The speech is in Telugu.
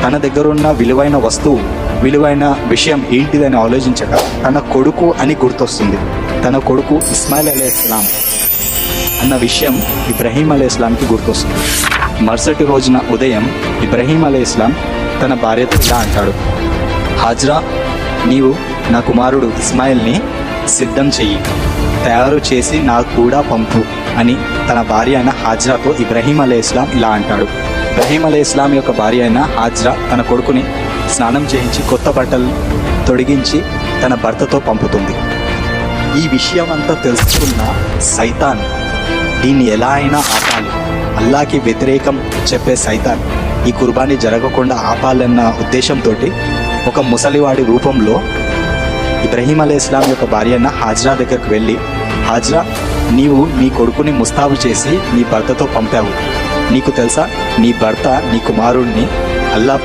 తన దగ్గర ఉన్న విలువైన వస్తువు, విలువైన విషయం ఏంటిదని ఆలోచించక తన కొడుకు అని గుర్తొస్తుంది. తన కొడుకు ఇస్మాయిల్ అలైహిస్సలాం అన్న విషయం ఇబ్రహీం అలైహిస్సలాంకి గుర్తొస్తుంది. మరుసటి రోజున ఉదయం ఇబ్రహీం అలైహిస్సలాం తన భార్యతో ఇలా అంటాడు, హాజ్రా, నీవు నా కుమారుడు ఇస్మాయిల్ని సిద్ధం చెయ్యి, తయారు చేసి నాకు కూడా పంపు అని తన భార్య అయిన హాజ్రాతో ఇబ్రహీం అలైహిస్సలాం ఇలా అంటాడు. ఇబ్రహీం అలైహిస్సలాం యొక్క భార్య అయిన హాజ్రా తన కొడుకుని స్నానం చేయించి కొత్త బట్టలు తొడిగించి తన భర్తతో పంపుతుంది. ఈ విషయం అంతా తెలుసుకున్న సైతాన్ దీన్ని ఎలా అయినా ఆపాలి, అల్లాకి వ్యతిరేకం చెప్పే సైతాన్ ఈ కుర్బానీ జరగకుండా ఆపాలన్న ఉద్దేశంతో ఒక ముసలివాడి రూపంలో ఇబ్రహీం అలైహిస్సలాం యొక్క భార్య అయిన హాజ్రా దగ్గరకు వెళ్ళి, హాజ్రా, నీవు నీ కొడుకుని ముస్తాబు చేసి నీ భర్తతో పంపావు. నీకు తెలుసా, నీ భర్త నీ కుమారుడిని అల్లా